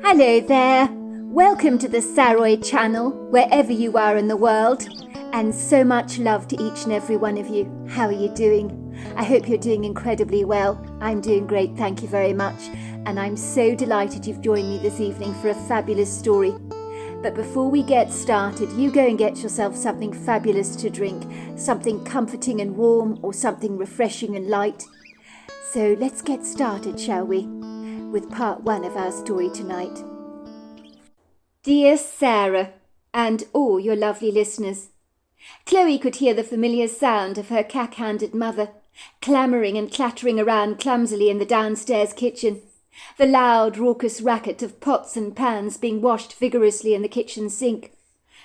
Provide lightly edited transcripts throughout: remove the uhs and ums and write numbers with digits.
Hello there, welcome to the Saroy channel, wherever you are in the world, and so much love to each and every one of you. How are you doing? I hope you're doing incredibly well. I'm doing great, thank you very much, and I'm so delighted you've joined me this evening for a fabulous story. But before we get started, you go and get yourself something fabulous to drink, something comforting and warm, or something refreshing and light. So let's get started, shall we, with part one of our story tonight. Dear Sarah, and all your lovely listeners, Chloe could hear the familiar sound of her cack-handed mother, clamouring and clattering around clumsily in the downstairs kitchen, the loud, raucous racket of pots and pans being washed vigorously in the kitchen sink,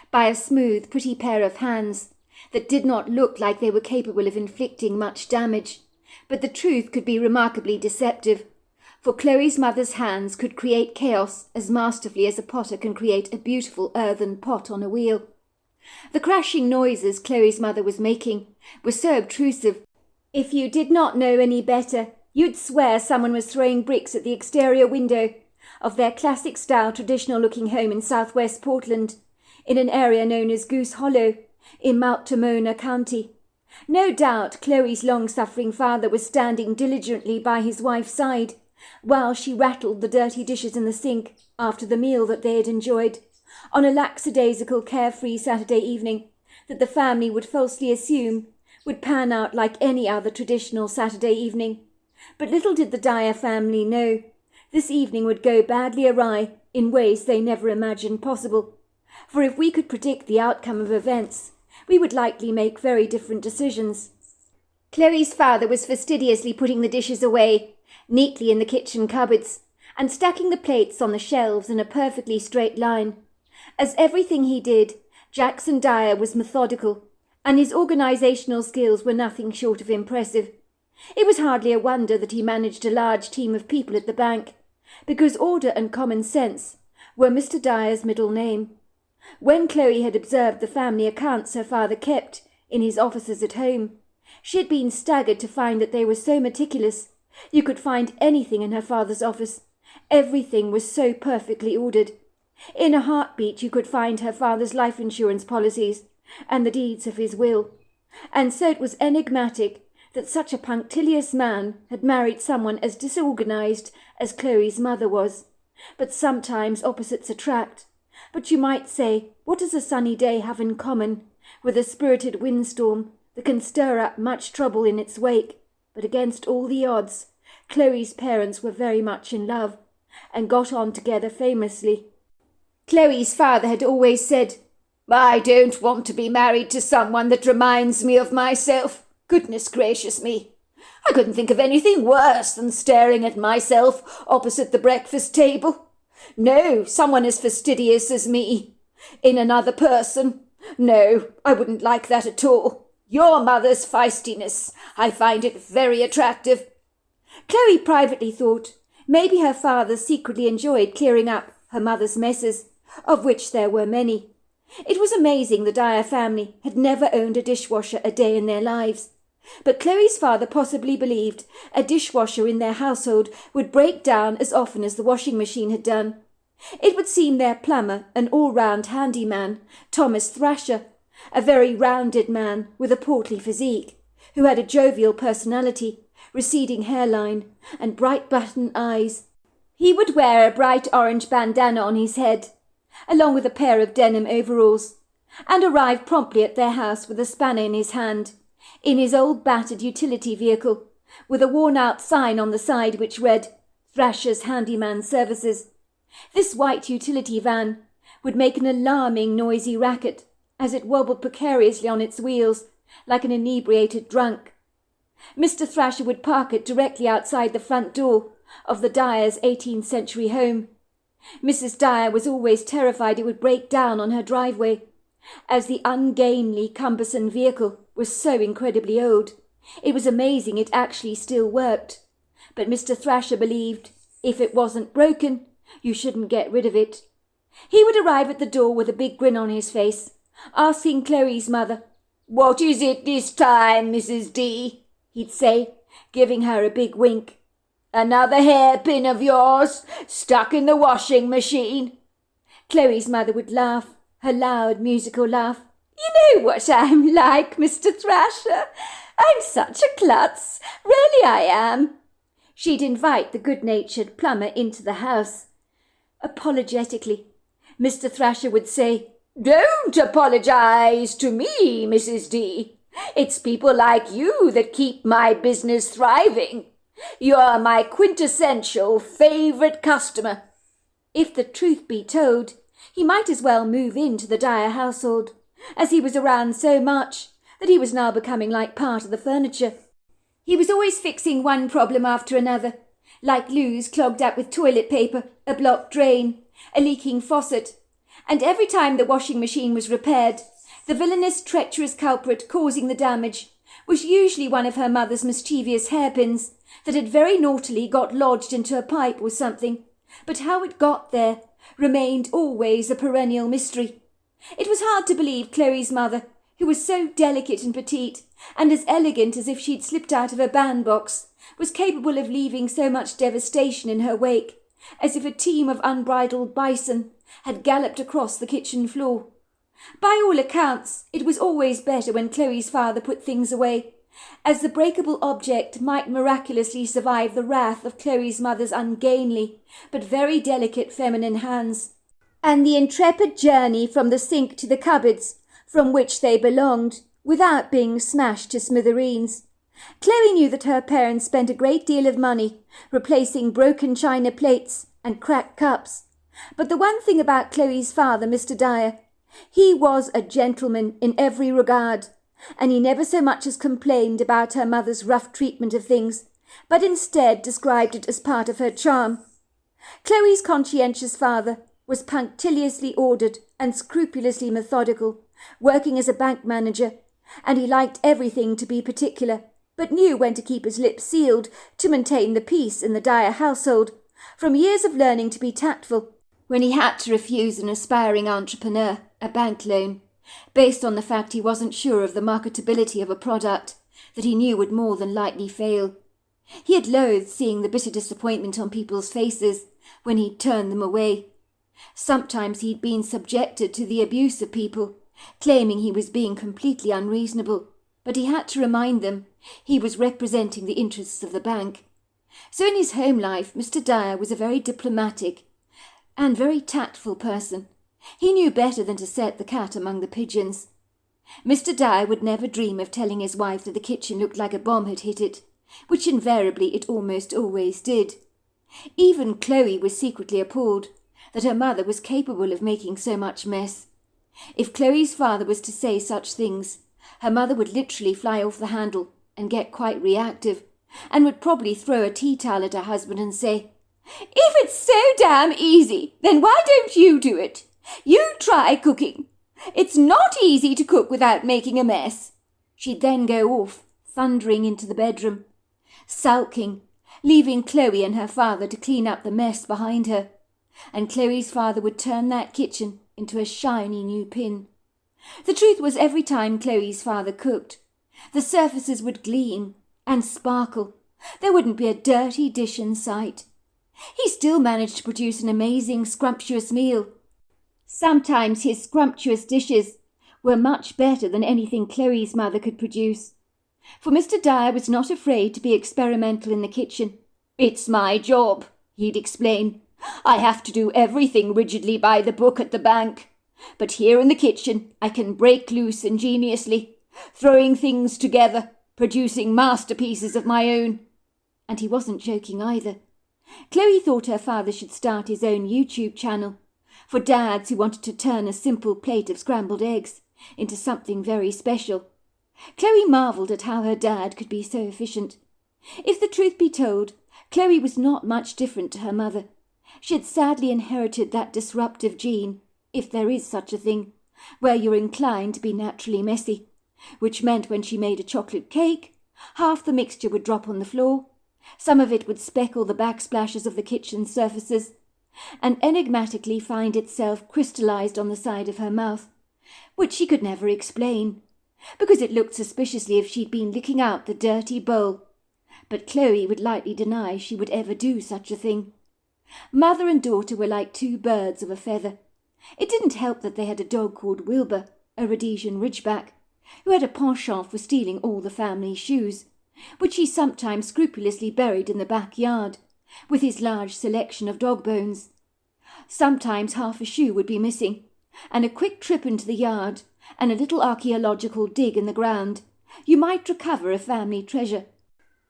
by a smooth, pretty pair of hands that did not look like they were capable of inflicting much damage. But the truth could be remarkably deceptive, for Chloe's mother's hands could create chaos as masterfully as a potter can create a beautiful earthen pot on a wheel. The crashing noises Chloe's mother was making were so obtrusive, if you did not know any better, you'd swear someone was throwing bricks at the exterior window of their classic-style traditional-looking home in southwest Portland, in an area known as Goose Hollow, in Multnomah County. No doubt Chloe's long-suffering father was standing diligently by his wife's side, while she rattled the dirty dishes in the sink after the meal that they had enjoyed, on a lackadaisical, carefree Saturday evening that the family would falsely assume would pan out like any other traditional Saturday evening. But little did the Dyer family know, this evening would go badly awry in ways they never imagined possible. For if we could predict the outcome of events, we would likely make very different decisions. Chloe's father was fastidiously putting the dishes away, neatly in the kitchen cupboards, and stacking the plates on the shelves in a perfectly straight line. As everything he did, Jackson Dyer was methodical, and his organisational skills were nothing short of impressive. It was hardly a wonder that he managed a large team of people at the bank, because order and common sense were Mr. Dyer's middle name. When Chloe had observed the family accounts her father kept in his offices at home, she had been staggered to find that they were so meticulous. You could find anything in her father's office. Everything was so perfectly ordered. In a heartbeat you could find her father's life insurance policies and the deeds of his will. And so it was enigmatic that such a punctilious man had married someone as disorganized as Chloe's mother was. But sometimes opposites attract. But you might say, what does a sunny day have in common with a spirited windstorm that can stir up much trouble in its wake? But against all the odds, Chloe's parents were very much in love, and got on together famously. Chloe's father had always said, "I don't want to be married to someone that reminds me of myself. Goodness gracious me! I couldn't think of anything worse than staring at myself opposite the breakfast table. No, someone as fastidious as me. In another person. No, I wouldn't like that at all. Your mother's feistiness, I find it very attractive." Chloe privately thought maybe her father secretly enjoyed clearing up her mother's messes, of which there were many. It was amazing the Dyer family had never owned a dishwasher a day in their lives. But Chloe's father possibly believed a dishwasher in their household would break down as often as the washing machine had done. It would seem their plumber, an all-round handyman, Thomas Thrasher, a very rounded man with a portly physique, who had a jovial personality, receding hairline, and bright button eyes. He would wear a bright orange bandana on his head, along with a pair of denim overalls, and arrive promptly at their house with a spanner in his hand, in his old battered utility vehicle, with a worn-out sign on the side which read, "Thrasher's Handyman Services." This white utility van would make an alarming noisy racket as it wobbled precariously on its wheels like an inebriated drunk. Mr. Thrasher would park it directly outside the front door of the Dyers' 18th century home. Mrs. Dyer was always terrified it would break down on her driveway, as the ungainly, cumbersome vehicle was so incredibly old. It was amazing it actually still worked. But Mr. Thrasher believed if it wasn't broken, you shouldn't get rid of it. He would arrive at the door with a big grin on his face, asking Chloe's mother, "What is it this time, Mrs. D?" he'd say, giving her a big wink. Another hairpin of yours stuck in the washing machine. Chloe's mother would laugh, her loud musical laugh. You know what I'm like, Mr. Thrasher. I'm such a klutz. Really I am. She'd invite the good-natured plumber into the house. Apologetically, Mr. Thrasher would say, Don't apologize to me, Mrs. D. It's people like you that keep my business thriving. You're my quintessential favorite customer. If the truth be told, he might as well move into the Dyer household, as he was around so much that he was now becoming like part of the furniture. He was always fixing one problem after another, like loos clogged up with toilet paper, a blocked drain, a leaking faucet, and every time the washing machine was repaired, the villainous, treacherous culprit causing the damage was usually one of her mother's mischievous hairpins that had very naughtily got lodged into a pipe or something, but how it got there remained always a perennial mystery. It was hard to believe Chloe's mother, who was so delicate and petite, and as elegant as if she'd slipped out of a bandbox, was capable of leaving so much devastation in her wake, as if a team of unbridled bison had galloped across the kitchen floor. By all accounts, it was always better when Chloe's father put things away, as the breakable object might miraculously survive the wrath of Chloe's mother's ungainly but very delicate feminine hands, and the intrepid journey from the sink to the cupboards from which they belonged, without being smashed to smithereens. Chloe knew that her parents spent a great deal of money replacing broken china plates and cracked cups, but the one thing about Chloe's father, Mr. Dyer, he was a gentleman in every regard, and he never so much as complained about her mother's rough treatment of things, but instead described it as part of her charm. Chloe's conscientious father was punctiliously ordered and scrupulously methodical, working as a bank manager, and he liked everything to be particular, but knew when to keep his lips sealed to maintain the peace in the Dyer household, from years of learning to be tactful when he had to refuse an aspiring entrepreneur a bank loan, based on the fact he wasn't sure of the marketability of a product that he knew would more than likely fail. He had loathed seeing the bitter disappointment on people's faces when he'd turned them away. Sometimes he'd been subjected to the abuse of people, claiming he was being completely unreasonable, but he had to remind them he was representing the interests of the bank. So in his home life, Mr. Dyer was a very diplomatic and very tactful person. He knew better than to set the cat among the pigeons. Mr. Dyer would never dream of telling his wife that the kitchen looked like a bomb had hit it, which invariably it almost always did. Even Chloe was secretly appalled that her mother was capable of making so much mess. If Chloe's father was to say such things, her mother would literally fly off the handle and get quite reactive, and would probably throw a tea towel at her husband and say, "If it's so damn easy, then why don't you do it? You try cooking. It's not easy to cook without making a mess." She'd then go off, thundering into the bedroom, sulking, leaving Chloe and her father to clean up the mess behind her, and Chloe's father would turn that kitchen into a shiny new pin. The truth was, every time Chloe's father cooked, the surfaces would gleam and sparkle. There wouldn't be a dirty dish in sight. He still managed to produce an amazing, scrumptious meal. Sometimes his scrumptious dishes were much better than anything Chloe's mother could produce, for Mr. Dyer was not afraid to be experimental in the kitchen. "It's my job," he'd explain. "I have to do everything rigidly by the book at the bank. But here in the kitchen I can break loose ingeniously, throwing things together, producing masterpieces of my own." And he wasn't joking either. Chloe thought her father should start his own YouTube channel for dads who wanted to turn a simple plate of scrambled eggs into something very special. Chloe marvelled at how her dad could be so efficient. If the truth be told, Chloe was not much different to her mother. She had sadly inherited that disruptive gene, if there is such a thing, where you're inclined to be naturally messy, which meant when she made a chocolate cake, half the mixture would drop on the floor, some of it would speckle the backsplashes of the kitchen surfaces, and enigmatically find itself crystallized on the side of her mouth, which she could never explain, because it looked suspiciously as if she'd been licking out the dirty bowl. but Chloe would lightly deny she would ever do such a thing. Mother and daughter were like two birds of a feather. It didn't help that they had a dog called Wilbur, a Rhodesian Ridgeback, who had a penchant for stealing all the family shoes, which he sometimes scrupulously buried in the backyard, with his large selection of dog bones. Sometimes half a shoe would be missing, and a quick trip into the yard, and a little archaeological dig in the ground, you might recover a family treasure,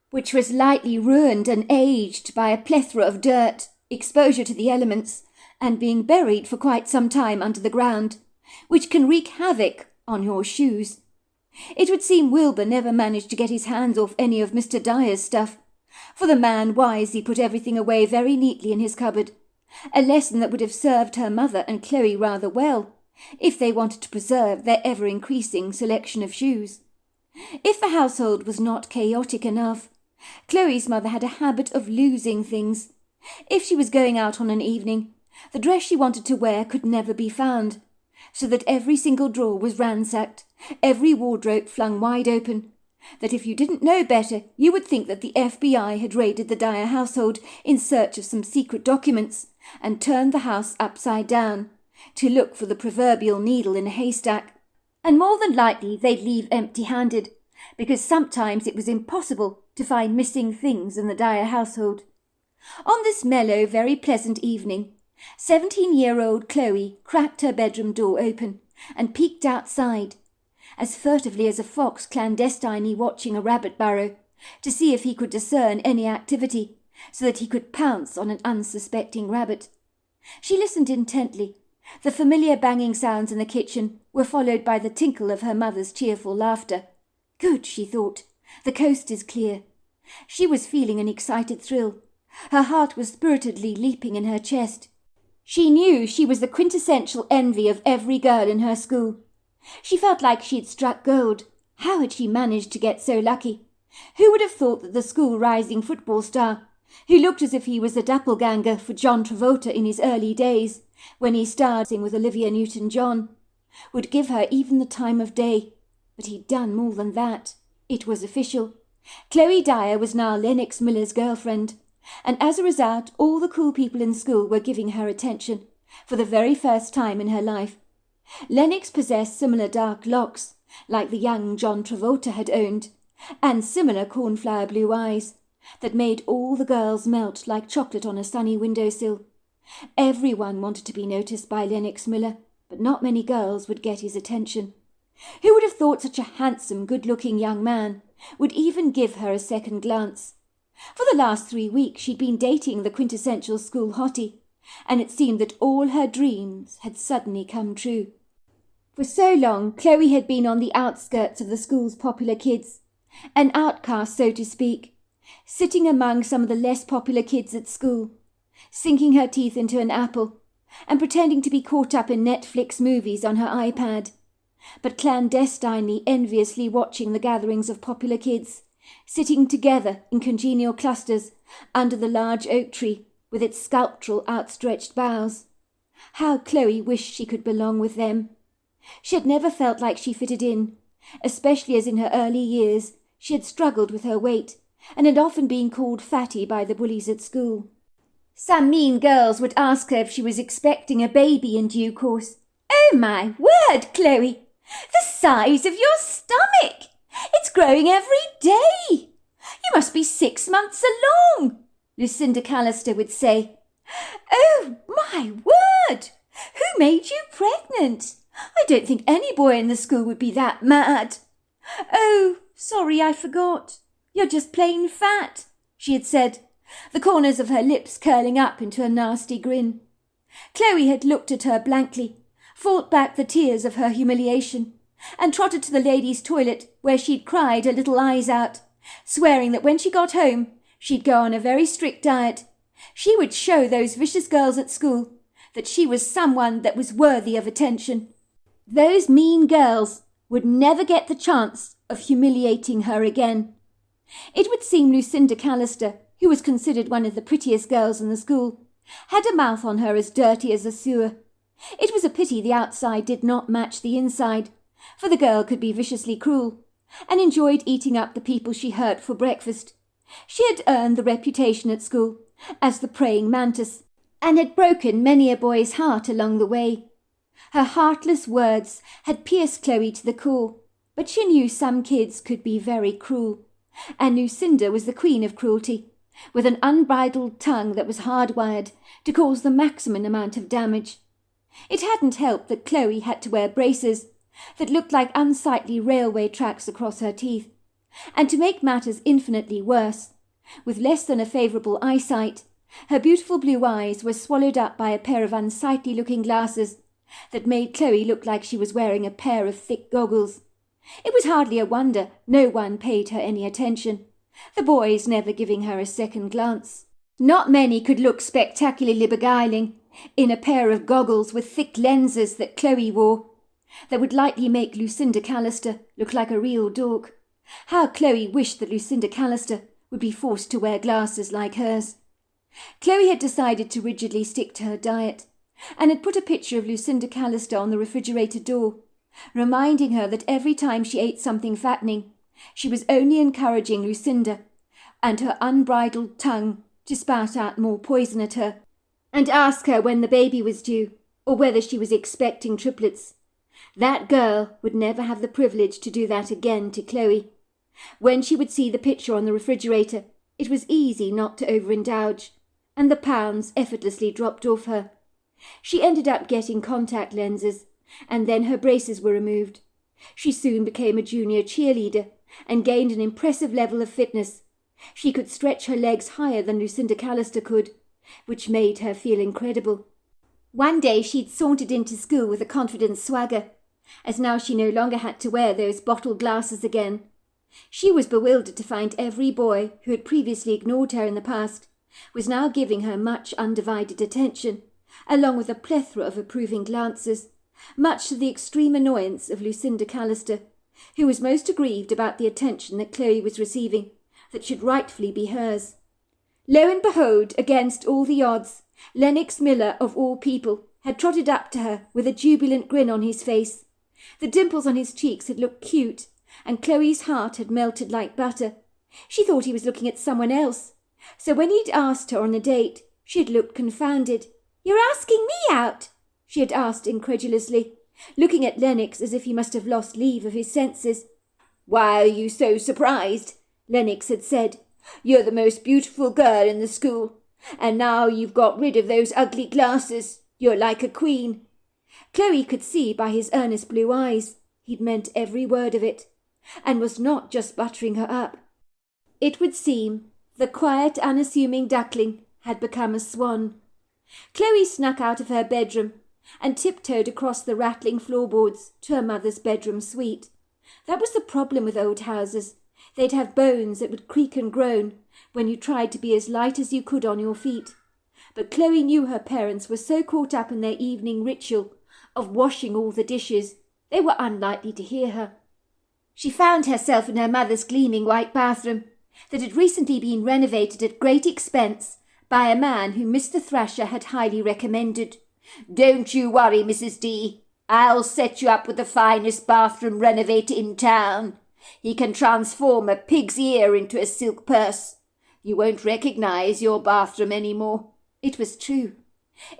which was lightly ruined and aged by a plethora of dirt, exposure to the elements, and being buried for quite some time under the ground, which can wreak havoc on your shoes. It would seem Wilbur never managed to get his hands off any of Mr. Dyer's stuff, for the man wisely put everything away very neatly in his cupboard, a lesson that would have served her mother and Chloe rather well, if they wanted to preserve their ever-increasing selection of shoes. If the household was not chaotic enough, Chloe's mother had a habit of losing things. If she was going out on an evening, the dress she wanted to wear could never be found, so that every single drawer was ransacked, every wardrobe flung wide open, that if you didn't know better, you would think that the FBI had raided the Dyer household in search of some secret documents and turned the house upside down to look for the proverbial needle in a haystack. And more than likely they'd leave empty-handed, because sometimes it was impossible to find missing things in the Dyer household. On this mellow, very pleasant evening, 17-year-old Chloe cracked her bedroom door open and peeked outside, as furtively as a fox clandestinely watching a rabbit burrow, to see if he could discern any activity, so that he could pounce on an unsuspecting rabbit. She listened intently. The familiar banging sounds in the kitchen were followed by the tinkle of her mother's cheerful laughter. Good, she thought. The coast is clear. She was feeling an excited thrill. Her heart was spiritedly leaping in her chest. She knew she was the quintessential envy of every girl in her school. She felt like she had struck gold. How had she managed to get so lucky? Who would have thought that the school rising football star, who looked as if he was a doppelganger for John Travolta in his early days, when he starred with Olivia Newton-John, would give her even the time of day? But he'd done more than that. It was official. Chloe Dyer was now Lennox Miller's girlfriend, and as a result all the cool people in school were giving her attention, for the very first time in her life. Lennox possessed similar dark locks, like the young John Travolta had owned, and similar cornflower blue eyes, that made all the girls melt like chocolate on a sunny windowsill. Everyone wanted to be noticed by Lennox Miller, but not many girls would get his attention. Who would have thought such a handsome, good-looking young man would even give her a second glance? For the last 3 weeks she'd been dating the quintessential school hottie, and it seemed that all her dreams had suddenly come true. For so long Chloe had been on the outskirts of the school's popular kids, an outcast, so to speak, sitting among some of the less popular kids at school, sinking her teeth into an apple, and pretending to be caught up in Netflix movies on her iPad, but clandestinely, enviously watching the gatherings of popular kids, sitting together in congenial clusters under the large oak tree with its sculptural outstretched boughs. How Chloe wished she could belong with them. She had never felt like she fitted in, especially as in her early years she had struggled with her weight and had often been called fatty by the bullies at school. Some mean girls would ask her if she was expecting a baby in due course. "Oh, my word, Chloe! The size of your stomach! It's growing every day! You must be 6 months along," Lucinda Callister would say. "Oh, my word! Who made you pregnant? I don't think any boy in the school would be that mad." "Oh, sorry, I forgot. You're just plain fat," she had said, the corners of her lips curling up into a nasty grin. Chloe had looked at her blankly, fought back the tears of her humiliation, and trotted to the ladies' toilet, where she'd cried her little eyes out, swearing that when she got home she'd go on a very strict diet. She would show those vicious girls at school that she was someone that was worthy of attention. Those mean girls would never get the chance of humiliating her again. It would seem Lucinda Callister, who was considered one of the prettiest girls in the school, had a mouth on her as dirty as a sewer. It was a pity the outside did not match the inside, for the girl could be viciously cruel, and enjoyed eating up the people she hurt for breakfast, She had earned the reputation at school as the praying mantis, and had broken many a boy's heart along the way. Her heartless words had pierced Chloe to the core, but she knew some kids could be very cruel, and Lucinda was the queen of cruelty, with an unbridled tongue that was hardwired to cause the maximum amount of damage. It hadn't helped that Chloe had to wear braces that looked like unsightly railway tracks across her teeth, and to make matters infinitely worse, with less than a favourable eyesight, her beautiful blue eyes were swallowed up by a pair of unsightly-looking glasses that made Chloe look like she was wearing a pair of thick goggles. It was hardly a wonder no one paid her any attention, the boys never giving her a second glance. Not many could look spectacularly beguiling in a pair of goggles with thick lenses that Chloe wore, that would likely make Lucinda Callister look like a real dork. How Chloe wished that Lucinda Callister would be forced to wear glasses like hers. Chloe had decided to rigidly stick to her diet, and had put a picture of Lucinda Callister on the refrigerator door, reminding her that every time she ate something fattening, she was only encouraging Lucinda and her unbridled tongue to spout out more poison at her, and ask her when the baby was due, or whether she was expecting triplets. That girl would never have the privilege to do that again to Chloe. When she would see the picture on the refrigerator, it was easy not to overindulge, and the pounds effortlessly dropped off her. She ended up getting contact lenses, and then her braces were removed. She soon became a junior cheerleader and gained an impressive level of fitness. She could stretch her legs higher than Lucinda Callister could, which made her feel incredible. One day she'd sauntered into school with a confident swagger, as now she no longer had to wear those bottle glasses again. She was bewildered to find every boy who had previously ignored her in the past was now giving her much undivided attention, along with a plethora of approving glances, much to the extreme annoyance of Lucinda Callister, who was most aggrieved about the attention that Chloe was receiving, that should rightfully be hers. Lo and behold, against all the odds, Lennox Miller, of all people, had trotted up to her with a jubilant grin on his face. The dimples on his cheeks had looked cute, and Chloe's heart had melted like butter. She thought he was looking at someone else, so when he'd asked her on a date, she had looked confounded. "You're asking me out?" she had asked incredulously, looking at Lennox as if he must have lost leave of his senses. "Why are you so surprised?" Lennox had said. "You're the most beautiful girl in the school, and now you've got rid of those ugly glasses, you're like a queen." Chloe could see by his earnest blue eyes he'd meant every word of it, and was not just buttering her up. It would seem the quiet, unassuming duckling had become a swan. Chloe snuck out of her bedroom and tiptoed across the rattling floorboards to her mother's bedroom suite. That was the problem with old houses. They'd have bones that would creak and groan when you tried to be as light as you could on your feet. But Chloe knew her parents were so caught up in their evening ritual of washing all the dishes, they were unlikely to hear her. She found herself in her mother's gleaming white bathroom that had recently been renovated at great expense by a man whom Mr. Thrasher had highly recommended. "Don't you worry, Mrs. D. I'll set you up with the finest bathroom renovator in town. He can transform a pig's ear into a silk purse. You won't recognize your bathroom any more." It was true.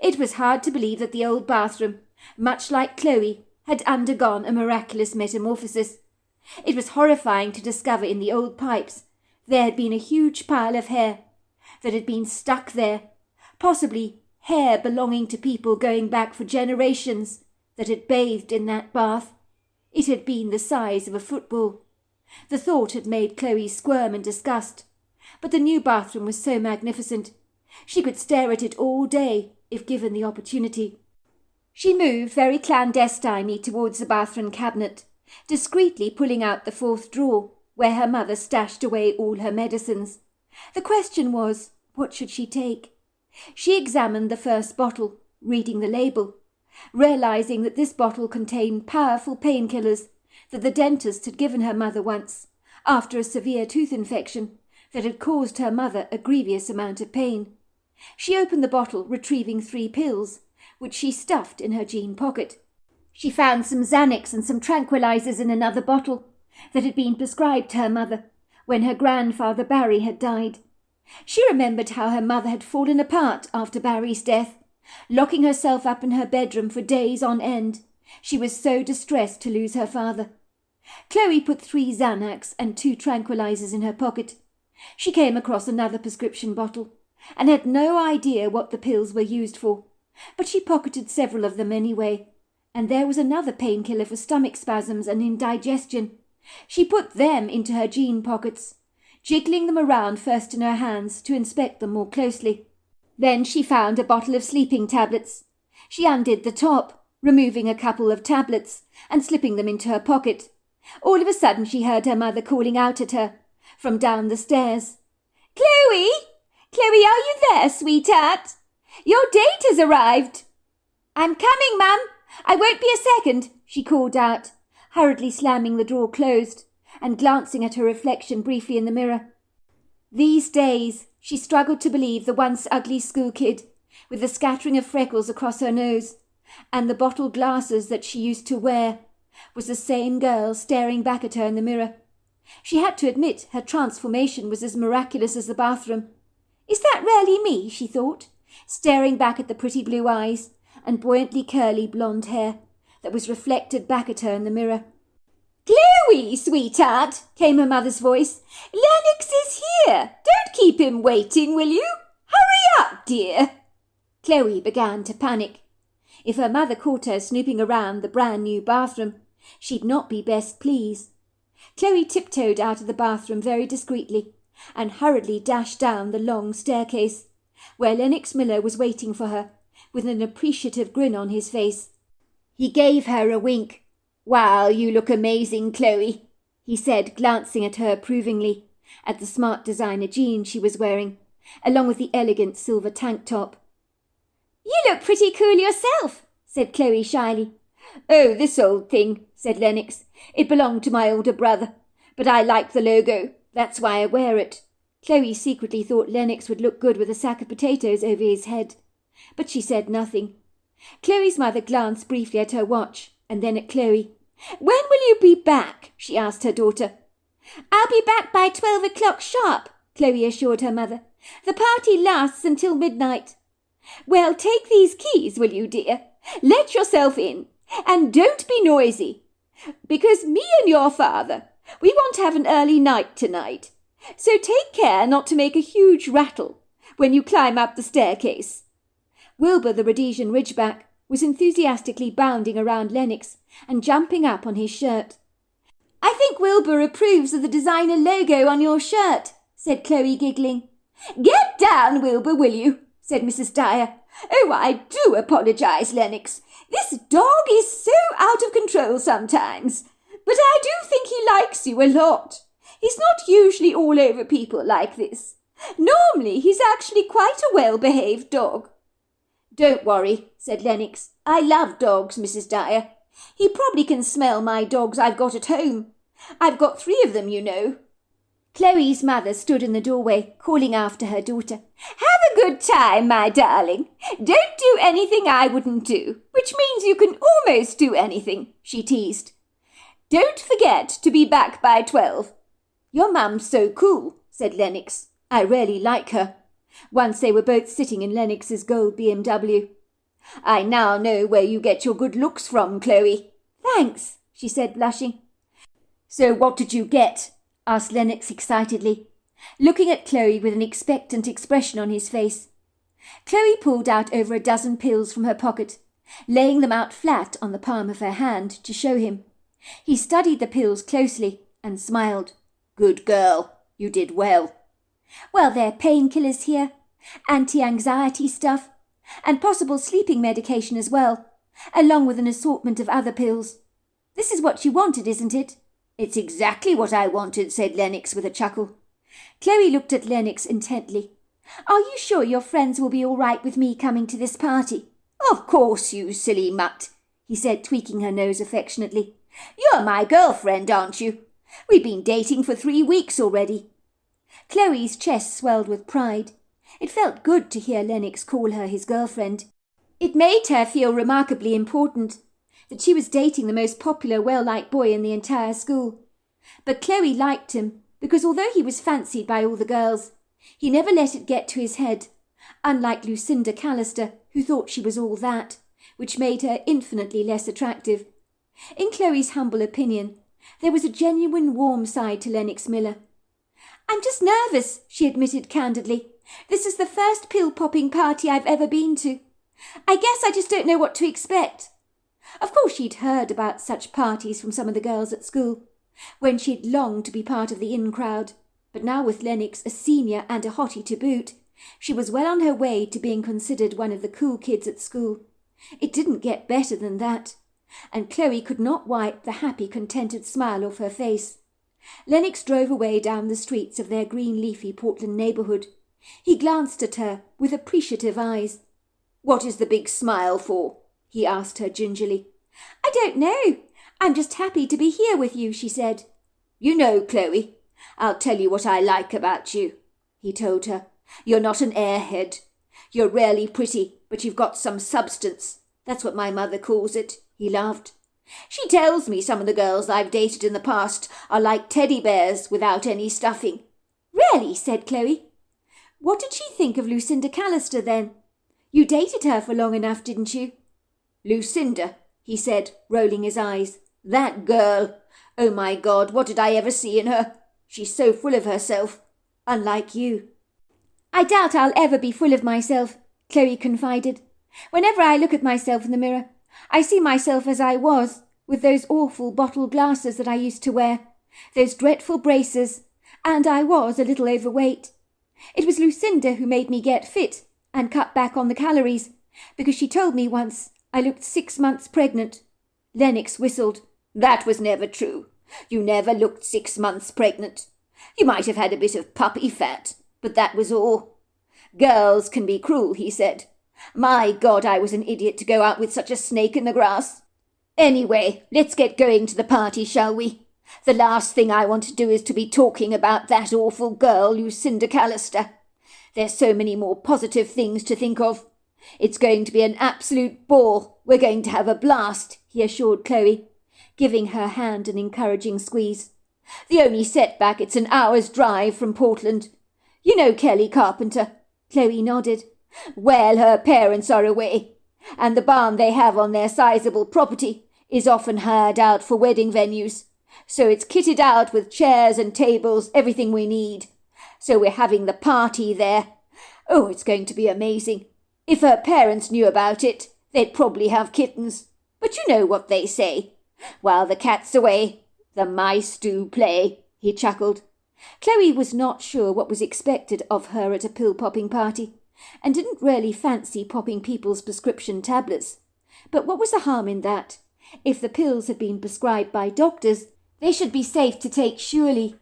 It was hard to believe that the old bathroom, much like Chloe, had undergone a miraculous metamorphosis. It was horrifying to discover in the old pipes there had been a huge pile of hair that had been stuck there, possibly hair belonging to people going back for generations that had bathed in that bath. It had been the size of a football. The thought had made Chloe squirm in disgust, but the new bathroom was so magnificent. She could stare at it all day if given the opportunity. She moved very clandestinely towards the bathroom cabinet, discreetly pulling out the fourth drawer where her mother stashed away all her medicines. The question was, what should she take? She examined the first bottle, reading the label, realizing that this bottle contained powerful painkillers that the dentist had given her mother once, after a severe tooth infection that had caused her mother a grievous amount of pain. She opened the bottle, retrieving 3 pills, which she stuffed in her jean pocket. She found some Xanax and some tranquilizers in another bottle that had been prescribed to her mother, when her grandfather Barry had died. She remembered how her mother had fallen apart after Barry's death, locking herself up in her bedroom for days on end. She was so distressed to lose her father. Chloe put 3 Xanax and 2 tranquilizers in her pocket. She came across another prescription bottle and had no idea what the pills were used for, but she pocketed several of them anyway. And there was another painkiller for stomach spasms and indigestion. She put them into her jean pockets, jiggling them around first in her hands to inspect them more closely. Then she found a bottle of sleeping tablets. She undid the top, removing a couple of tablets and slipping them into her pocket. All of a sudden she heard her mother calling out at her from down the stairs. "Chloe! Chloe, are you there, sweetheart? Your date has arrived." "I'm coming, Mum. I won't be a second," she called out, hurriedly slamming the door closed and glancing at her reflection briefly in the mirror. These days she struggled to believe the once ugly school kid, with the scattering of freckles across her nose and the bottle glasses that she used to wear, was the same girl staring back at her in the mirror. She had to admit her transformation was as miraculous as the bathroom. "Is that really me?" she thought, staring back at the pretty blue eyes and buoyantly curly blonde hair that was reflected back at her in the mirror. "Chloe, sweetheart," came her mother's voice. "Lennox is here. Don't keep him waiting, will you? Hurry up, dear." Chloe began to panic. If her mother caught her snooping around the brand new bathroom, she'd not be best pleased. Chloe tiptoed out of the bathroom very discreetly and hurriedly dashed down the long staircase, where Lennox Miller was waiting for her, with an appreciative grin on his face. He gave her a wink. "Wow, you look amazing, Chloe," he said, glancing at her approvingly, at the smart designer jeans she was wearing, along with the elegant silver tank top. "You look pretty cool yourself," said Chloe shyly. "Oh, this old thing," said Lennox. "It belonged to my older brother, but I like the logo. That's why I wear it." Chloe secretly thought Lennox would look good with a sack of potatoes over his head, but she said nothing. Chloe's mother glanced briefly at her watch and then at Chloe. "When will you be back?" she asked her daughter. "I'll be back by 12 o'clock sharp," Chloe assured her mother. "The party lasts until midnight." "Well, take these keys, will you, dear? Let yourself in, and don't be noisy, because me and your father, we want to have an early night tonight. So take care not to make a huge rattle when you climb up the staircase." Wilbur the Rhodesian Ridgeback was enthusiastically bounding around Lennox and jumping up on his shirt. "I think Wilbur approves of the designer logo on your shirt," said Chloe, giggling. "Get down, Wilbur, will you?" said Mrs. Dyer. "Oh, I do apologize, Lennox. This dog is so out of control sometimes. But I do think he likes you a lot. He's not usually all over people like this. Normally he's actually quite a well-behaved dog." "Don't worry," said Lennox. "I love dogs, Mrs. Dyer. He probably can smell my dogs I've got at home. I've got 3 of them, you know." Chloe's mother stood in the doorway, calling after her daughter. "Have a good time, my darling. Don't do anything I wouldn't do, which means you can almost do anything," she teased. "Don't forget to be back by 12. "Your mum's so cool," said Lennox. "I really like her," once they were both sitting in Lennox's gold BMW. "I now know where you get your good looks from, Chloe." "Thanks," she said, blushing. "So what did you get?" asked Lennox excitedly, looking at Chloe with an expectant expression on his face. Chloe pulled out over a dozen pills from her pocket, laying them out flat on the palm of her hand to show him. He studied the pills closely and smiled. "Good girl, you did well." "Well, there are painkillers here, anti-anxiety stuff, and possible sleeping medication as well, along with an assortment of other pills. This is what you wanted, isn't it?" "It's exactly what I wanted," said Lennox with a chuckle. Chloe looked at Lennox intently. "Are you sure your friends will be all right with me coming to this party?" "Of course, you silly mutt," he said, tweaking her nose affectionately. "You're my girlfriend, aren't you? We've been dating for 3 weeks already." Chloe's chest swelled with pride. It felt good to hear Lennox call her his girlfriend. It made her feel remarkably important that she was dating the most popular, well-liked boy in the entire school. But Chloe liked him, because although he was fancied by all the girls, he never let it get to his head, unlike Lucinda Callister, who thought she was all that, which made her infinitely less attractive. In Chloe's humble opinion, there was a genuine warm side to Lennox Miller. "I'm just nervous," she admitted candidly. "This is the first pill-popping party I've ever been to. I guess I just don't know what to expect." Of course she'd heard about such parties from some of the girls at school, when she'd longed to be part of the in-crowd, but now with Lennox a senior and a hottie to boot, she was well on her way to being considered one of the cool kids at school. It didn't get better than that, and Chloe could not wipe the happy, contented smile off her face. Lennox drove away down the streets of their green leafy Portland neighbourhood. He glanced at her with appreciative eyes. "What is the big smile for?" he asked her gingerly. "I don't know. I'm just happy to be here with you," she said. "You know, Chloe, I'll tell you what I like about you," he told her. "You're not an airhead. You're rarely pretty, but you've got some substance. That's what my mother calls it," he laughed. "She tells me some of the girls I've dated in the past are like teddy bears without any stuffing." "Really?" said Chloe. "What did she think of Lucinda Callister then? You dated her for long enough, didn't you?" "Lucinda," he said, rolling his eyes. "That girl! Oh my God, what did I ever see in her? She's so full of herself. Unlike you." "I doubt I'll ever be full of myself," Chloe confided. "Whenever I look at myself in the mirror, I see myself as I was, with those awful bottle glasses that I used to wear, those dreadful braces, and I was a little overweight. It was Lucinda who made me get fit and cut back on the calories, because she told me once I looked 6 months pregnant." Lennox whistled. "That was never true. You never looked 6 months pregnant. You might have had a bit of puppy fat, but that was all. Girls can be cruel," he said. "My God, I was an idiot to go out with such a snake in the grass. Anyway, let's get going to the party, shall we? The last thing I want to do is to be talking about that awful girl, Lucinda Callister. There's so many more positive things to think of. It's going to be an absolute ball. We're going to have a blast," he assured Chloe, giving her hand an encouraging squeeze. "The only setback, it's an hour's drive from Portland. You know Kelly Carpenter?" Chloe nodded. "Well, her parents are away, and the barn they have on their sizable property is often hired out for wedding venues. So it's kitted out with chairs and tables, everything we need. So we're having the party there. Oh, it's going to be amazing. If her parents knew about it, they'd probably have kittens. But you know what they say. While the cat's away, the mice do play," he chuckled. Chloe was not sure what was expected of her at a pill-popping party, and didn't really fancy popping people's prescription tablets. But what was the harm in that? If the pills had been prescribed by doctors, they should be safe to take surely,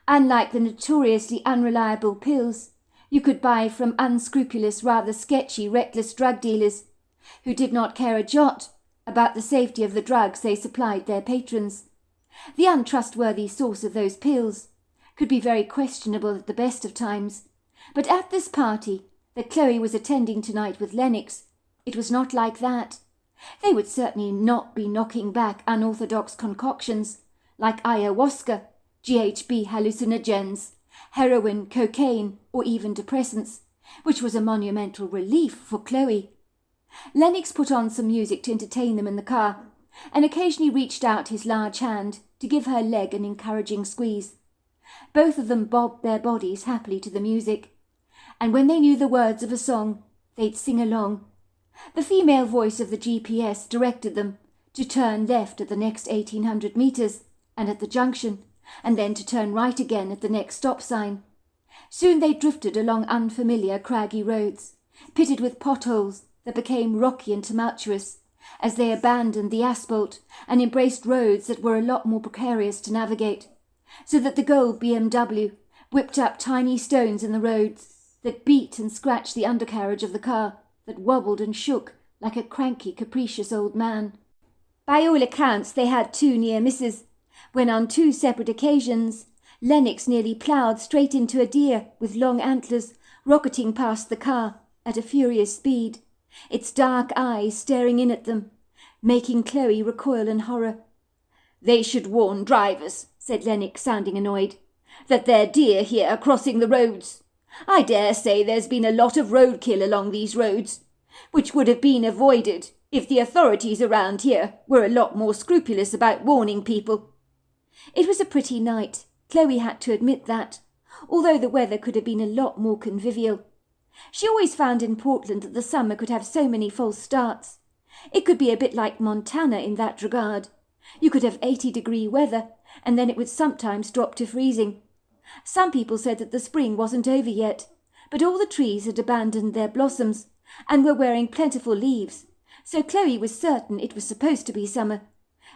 unlike the notoriously unreliable pills you could buy from unscrupulous, rather sketchy, reckless drug dealers, who did not care a jot about the safety of the drugs they supplied their patrons. The untrustworthy source of those pills could be very questionable at the best of times, but at this party that Chloe was attending tonight with Lennox, it was not like that. They would certainly not be knocking back unorthodox concoctions like ayahuasca, GHB hallucinogens, heroin, cocaine, or even depressants, which was a monumental relief for Chloe. Lennox put on some music to entertain them in the car, and occasionally reached out his large hand to give her leg an encouraging squeeze. Both of them bobbed their bodies happily to the music, and when they knew the words of a song, they'd sing along. The female voice of the GPS directed them to turn left at the next 1,800 metres, and at the junction, and then to turn right again at the next stop sign. Soon they drifted along unfamiliar craggy roads, pitted with potholes that became rocky and tumultuous, as they abandoned the asphalt and embraced roads that were a lot more precarious to navigate, so that the gold BMW whipped up tiny stones in the roads that beat and scratched the undercarriage of the car, that wobbled and shook like a cranky, capricious old man. By all accounts they had 2 near misses, when on 2 separate occasions Lennox nearly ploughed straight into a deer with long antlers rocketing past the car at a furious speed, its dark eyes staring in at them, making Chloe recoil in horror. "They should warn drivers," said Lennox, sounding annoyed. that they're deer here crossing the roads. I dare say there's been a lot of roadkill along these roads, which would have been avoided if the authorities around here were a lot more scrupulous about warning people." It was a pretty night, Chloe had to admit that, although the weather could have been a lot more convivial. She always found in Portland that the summer could have so many false starts. It could be a bit like Montana in that regard. You could have 80-degree weather, and then it would sometimes drop to freezing. Some people said that the spring wasn't over yet, but all the trees had abandoned their blossoms and were wearing plentiful leaves, so Chloe was certain it was supposed to be summer.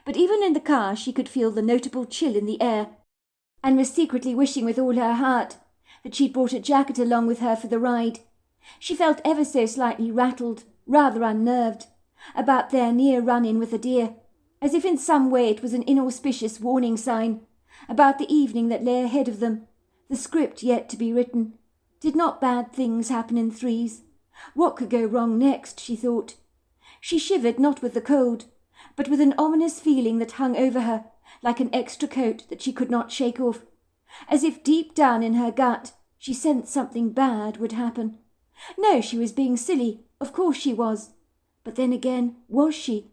But even in the car she could feel the notable chill in the air, and was secretly wishing with all her heart that she'd brought a jacket along with her for the ride. She felt ever so slightly rattled, rather unnerved, about their near run-in with a deer, as if in some way it was an inauspicious warning sign about the evening that lay ahead of them, the script yet to be written. Did not bad things happen in threes? What could go wrong next, she thought. She shivered not with the cold, but with an ominous feeling that hung over her like an extra coat that she could not shake off, as if deep down in her gut she sensed something bad would happen. No, she was being silly, of course she was. But then again, was she?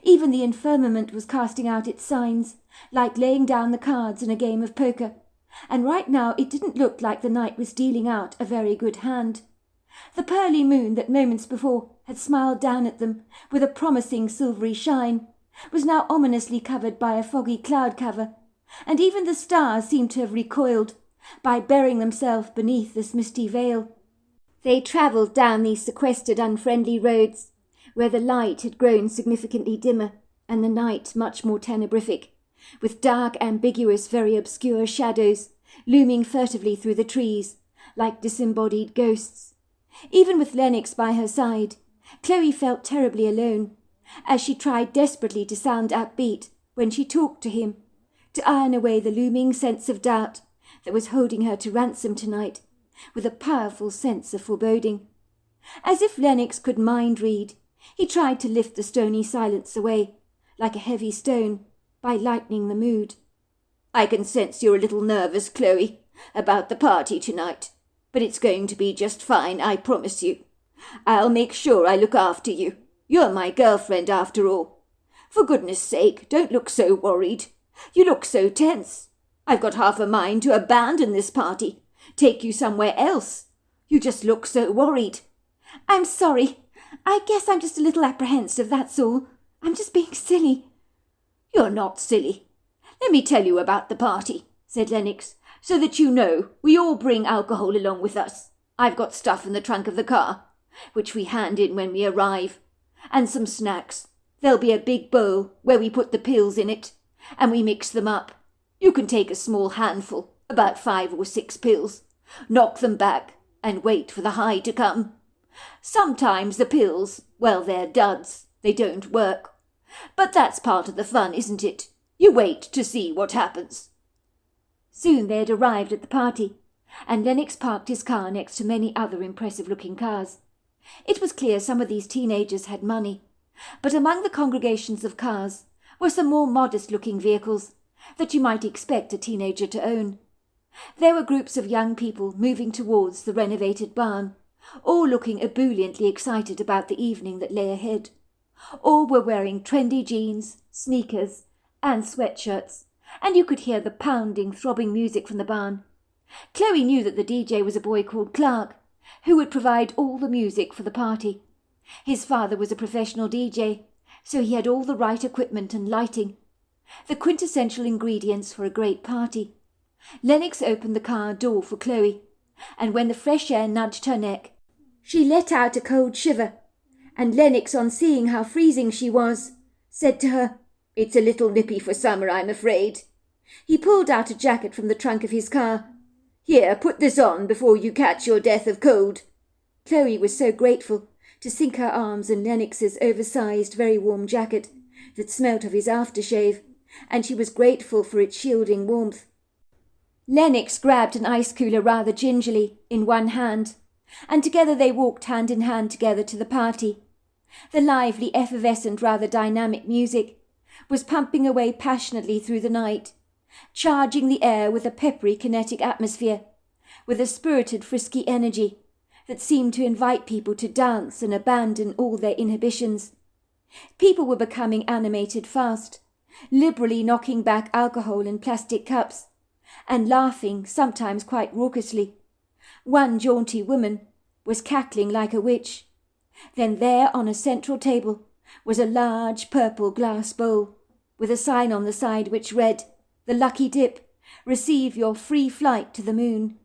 Even the infirmament was casting out its signs, like laying down the cards in a game of poker, and right now it didn't look like the night was dealing out a very good hand. The pearly moon that moments before had smiled down at them with a promising silvery shine was now ominously covered by a foggy cloud cover, and even the stars seemed to have recoiled by burying themselves beneath this misty veil. They travelled down these sequestered, unfriendly roads, where the light had grown significantly dimmer and the night much more tenebrific, with dark, ambiguous, very obscure shadows looming furtively through the trees, like disembodied ghosts. Even with Lennox by her side, Chloe felt terribly alone, as she tried desperately to sound upbeat when she talked to him, to iron away the looming sense of doubt that was holding her to ransom tonight, with a powerful sense of foreboding. As if Lennox could mind-read, he tried to lift the stony silence away, like a heavy stone, by lightening the mood. "I can sense you're a little nervous, Chloe, about the party tonight, but it's going to be just fine, I promise you. I'll make sure I look after you. You're my girlfriend after all. For goodness sake, don't look so worried. You look so tense. I've got half a mind to abandon this party, take you somewhere else. You just look so worried." "I'm sorry. I guess I'm just a little apprehensive, that's all. I'm just being silly." "You're not silly. Let me tell you about the party," said Lennox, "so that you know we all bring alcohol along with us. I've got stuff in the trunk of the car, which we hand in when we arrive, and some snacks. There'll be a big bowl where we put the pills in it, and we mix them up. You can take a small handful, about 5 or 6 pills, knock them back, and wait for the high to come. Sometimes the pills, well, they're duds. They don't work. But that's part of the fun, isn't it? You wait to see what happens." Soon they had arrived at the party, and Lennox parked his car next to many other impressive-looking cars. It was clear some of these teenagers had money, but among the congregations of cars were some more modest-looking vehicles that you might expect a teenager to own. There were groups of young people moving towards the renovated barn, all looking ebulliently excited about the evening that lay ahead. All were wearing trendy jeans, sneakers, and sweatshirts, and you could hear the pounding, throbbing music from the barn. Chloe knew that the DJ was a boy called Clark, who would provide all the music for the party. His father was a professional DJ, so he had all the right equipment and lighting, the quintessential ingredients for a great party. Lennox opened the car door for Chloe, and when the fresh air nudged her neck, she let out a cold shiver, and Lennox, on seeing how freezing she was, said to her, "It's a little nippy for summer, I'm afraid." He pulled out a jacket from the trunk of his car. "Here, put this on before you catch your death of cold." Chloe was so grateful to sink her arms in Lennox's oversized, very warm jacket that smelt of his aftershave, and she was grateful for its shielding warmth. Lennox grabbed an ice cooler rather gingerly in one hand, and together they walked hand in hand together to the party. The lively, effervescent, rather dynamic music was pumping away passionately through the night, charging the air with a peppery kinetic atmosphere, with a spirited frisky energy that seemed to invite people to dance and abandon all their inhibitions. People were becoming animated fast, liberally knocking back alcohol in plastic cups, and laughing, sometimes quite raucously. One jaunty woman was cackling like a witch. Then there on a central table was a large purple glass bowl, with a sign on the side which read, "The Lucky Dip, receive your free flight to the moon."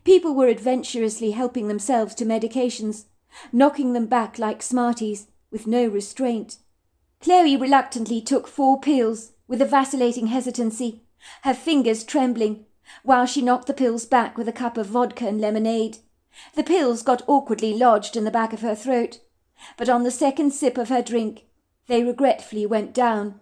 People were adventurously helping themselves to medications, knocking them back like smarties, with no restraint. Chloe reluctantly took 4 pills, with a vacillating hesitancy, her fingers trembling, while she knocked the pills back with a cup of vodka and lemonade. The pills got awkwardly lodged in the back of her throat, but on the second sip of her drink, they regretfully went down.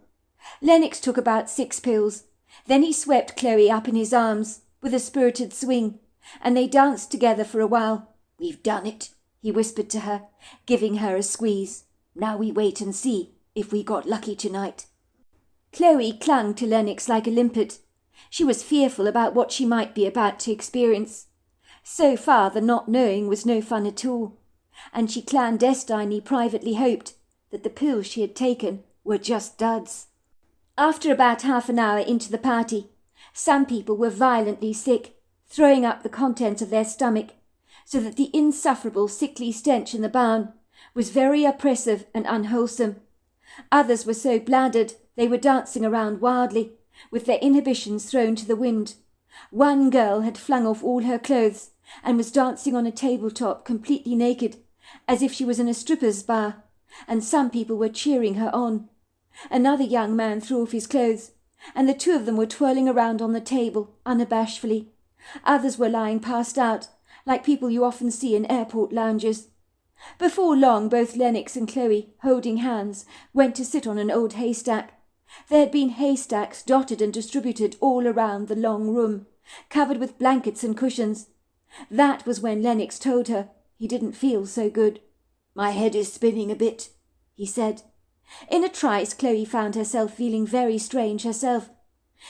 Lennox took about 6 pills. Then he swept Chloe up in his arms, with a spirited swing, and they danced together for a while. "We've done it," he whispered to her, giving her a squeeze. "Now we wait and see if we got lucky tonight." Chloe clung to Lennox like a limpet. She was fearful about what she might be about to experience. So far the not knowing was no fun at all, and she clandestinely privately hoped that the pills she had taken were just duds. After about half an hour into the party, some people were violently sick, throwing up the contents of their stomach, so that the insufferable sickly stench in the barn was very oppressive and unwholesome. Others were so bladdered they were dancing around wildly, with their inhibitions thrown to the wind. One girl had flung off all her clothes and was dancing on a tabletop completely naked, as if she was in a stripper's bar, and some people were cheering her on. Another young man threw off his clothes, and the 2 of them were twirling around on the table unabashedly. Others were lying passed out, like people you often see in airport lounges. Before long, both Lennox and Chloe, holding hands, went to sit on an old haystack. There had been haystacks dotted and distributed all around the long room, covered with blankets and cushions. That was when Lennox told her he didn't feel so good. "My head is spinning a bit," he said. In a trice, Chloe found herself feeling very strange herself.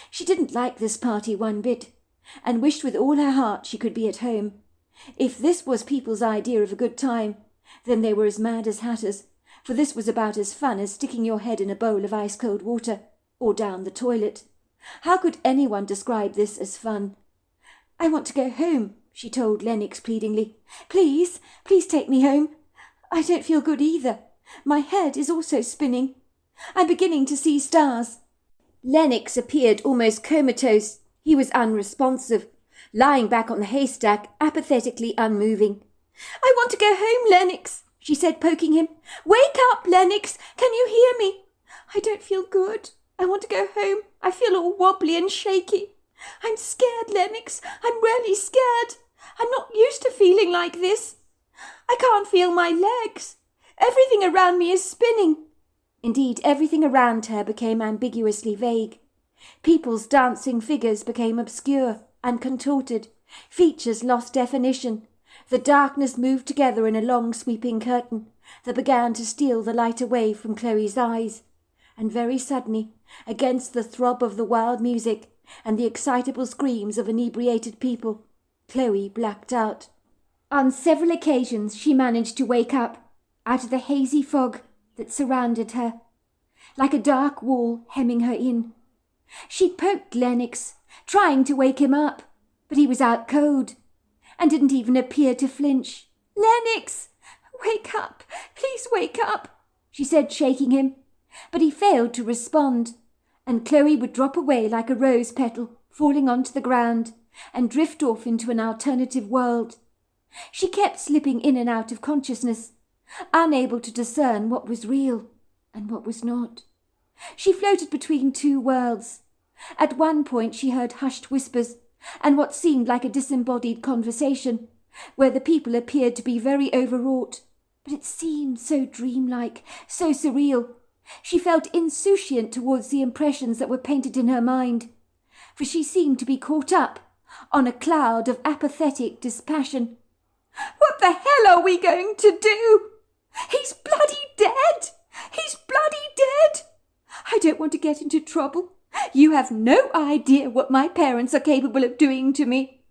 She didn't like this party one bit, and wished with all her heart she could be at home. If this was people's idea of a good time, then they were as mad as hatters, for this was about as fun as sticking your head in a bowl of ice-cold water, or down the toilet. How could anyone describe this as fun? "I want to go home," she told Lennox pleadingly. Please take me home. I don't feel good either. My head is also spinning. I'm beginning to see stars." Lennox appeared almost comatose. He was unresponsive, lying back on the haystack, apathetically unmoving. "I want to go home, Lennox," she said, poking him. "Wake up, Lennox! Can you hear me? I don't feel good. I want to go home. I feel all wobbly and shaky. I'm scared, Lennox. I'm really scared. I'm not used to feeling like this. I can't feel my legs. Everything around me is spinning." Indeed, everything around her became ambiguously vague. People's dancing figures became obscure and contorted. Features lost definition. The darkness moved together in a long sweeping curtain that began to steal the light away from Chloe's eyes. And very suddenly, against the throb of the wild music and the excitable screams of inebriated people, Chloe blacked out. On several occasions she managed to wake up out of the hazy fog that surrounded her, like a dark wall hemming her in. She poked Lennox, trying to wake him up, but he was out cold, and didn't even appear to flinch. "Lennox, wake up! Please wake up!" she said, shaking him. But he failed to respond, and Chloe would drop away like a rose petal, falling onto the ground, and drift off into an alternative world. She kept slipping in and out of consciousness, unable to discern what was real and what was not. She floated between 2 worlds. At one point she heard hushed whispers and what seemed like a disembodied conversation, where the people appeared to be very overwrought, but it seemed so dreamlike, so surreal. She felt insouciant towards the impressions that were painted in her mind, for she seemed to be caught up on a cloud of apathetic dispassion. "What the hell are we going to do? He's bloody dead! He's bloody dead! I don't want to get into trouble. You have no idea what my parents are capable of doing to me.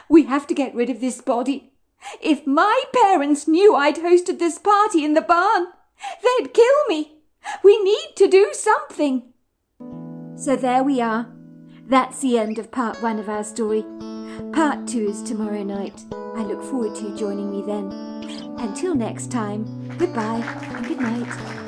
We have to get rid of this body. If my parents knew I'd hosted this party in the barn, they'd kill me. We need to do something." So there we are. That's the end of part 1 of our story. Part 2 is tomorrow night. I look forward to you joining me then. Until next time, goodbye and good night.